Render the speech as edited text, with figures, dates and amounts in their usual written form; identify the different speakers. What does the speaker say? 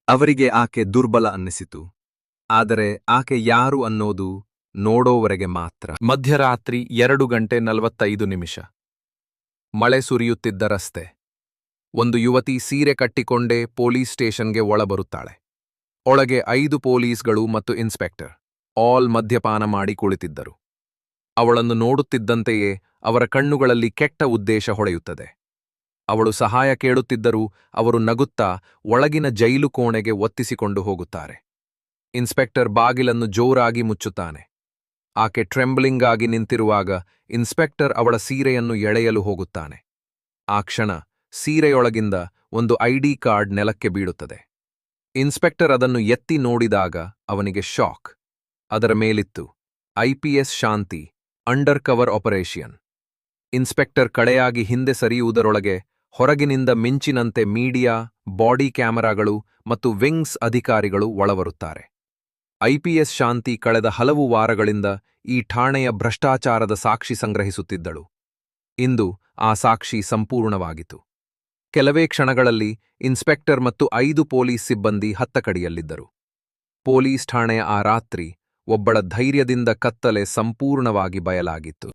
Speaker 1: ಅವರಿಗೆ ಆಕೆ ದುರ್ಬಲ ಅನ್ನಿಸಿತು. ಆದರೆ ಆಕೆ ಯಾರು ಅನ್ನೋದು ನೋಡೋವರೆಗೆ ಮಾತ್ರ.
Speaker 2: ಮಧ್ಯರಾತ್ರಿ 2:45. ಮಳೆ ಸುರಿಯುತ್ತಿದ್ದ ರಸ್ತೆ. ಒಂದು ಯುವತಿ ಸೀರೆ ಕಟ್ಟಿಕೊಂಡೇ ಪೊಲೀಸ್ ಸ್ಟೇಷನ್ಗೆ ಒಳಬರುತ್ತಾಳೆ. ಒಳಗೆ 5 ಪೊಲೀಸ್ಗಳು ಮತ್ತು ಇನ್ಸ್ಪೆಕ್ಟರ್ ಆಲ್ ಮದ್ಯಪಾನ ಮಾಡಿ ಕುಳಿತಿದ್ದರು. ಅವಳನ್ನು ನೋಡುತ್ತಿದ್ದಂತೆಯೇ ಅವರ ಕಣ್ಣುಗಳಲ್ಲಿ ಕೆಟ್ಟ ಉದ್ದೇಶ ಹೊಳೆಯುತ್ತದೆ. ಅವಳು ಸಹಾಯ ಕೇಳುತ್ತಿದ್ದರೂ ಅವರು ನಗುತ್ತಾ ಒಳಗಿನ ಜೈಲು ಕೋಣೆಗೆ ಒತ್ತಿಸಿಕೊಂಡು ಹೋಗುತ್ತಾರೆ. ಇನ್ಸ್ಪೆಕ್ಟರ್ ಬಾಗಿಲನ್ನು ಜೋರಾಗಿ ಮುಚ್ಚುತ್ತಾನೆ. ಆಕೆ ಟ್ರೆಂಬ್ಲಿಂಗ್ ಆಗಿ ನಿಂತಿರುವಾಗ ಇನ್ಸ್ಪೆಕ್ಟರ್ ಅವಳ ಸೀರೆಯನ್ನು ಎಳೆಯಲು ಹೋಗುತ್ತಾನೆ. ಆ ಕ್ಷಣ ಸೀರೆಯೊಳಗಿಂದ ಒಂದು ಐಡಿ ಕಾರ್ಡ್ ನೆಲಕ್ಕೆ ಬೀಳುತ್ತದೆ. ಇನ್ಸ್ಪೆಕ್ಟರ್ ಅದನ್ನು ಎತ್ತಿ ನೋಡಿದಾಗ ಅವನಿಗೆ ಶಾಕ್. ಅದರ ಮೇಲಿತ್ತು IPS ಶಾಂತಿ, ಅಂಡರ್ ಕವರ್ ಆಪರೇಷನ್. ಇನ್ಸ್ಪೆಕ್ಟರ್ ಕಡೆಯಾಗಿ ಹಿಂದೆ ಸರಿಯುವುದರೊಳಗೆ ಹೊರಗಿನಿಂದ ಮಿಂಚಿನಂತೆ ಮೀಡಿಯಾ, ಬಾಡಿ ಕ್ಯಾಮೆರಾಗಳು ಮತ್ತು ವಿಂಗ್ಸ್ ಅಧಿಕಾರಿಗಳು ಒಳಬರುತ್ತಾರೆ. IPS ಶಾಂತಿ ಕಳೆದ ಹಲವು ವಾರಗಳಿಂದ ಈ ಠಾಣೆಯ ಭ್ರಷ್ಟಾಚಾರದ ಸಾಕ್ಷಿ ಸಂಗ್ರಹಿಸುತ್ತಿದ್ದಳು. ಇಂದು ಆ ಸಾಕ್ಷಿ ಸಂಪೂರ್ಣವಾಗಿತ್ತು. ಕೆಲವೇ ಕ್ಷಣಗಳಲ್ಲಿ ಇನ್ಸ್ಪೆಕ್ಟರ್ ಮತ್ತು 5 ಪೊಲೀಸ್ ಸಿಬ್ಬಂದಿ ಹತ್ತಕಡಿಯಲ್ಲಿದ್ದರು. ಪೊಲೀಸ್ ಠಾಣೆಯ ಆ ರಾತ್ರಿ ಒಬ್ಬಳ ಧೈರ್ಯದಿಂದ ಕತ್ತಲೆ ಸಂಪೂರ್ಣವಾಗಿ ಬಯಲಾಗಿತ್ತು.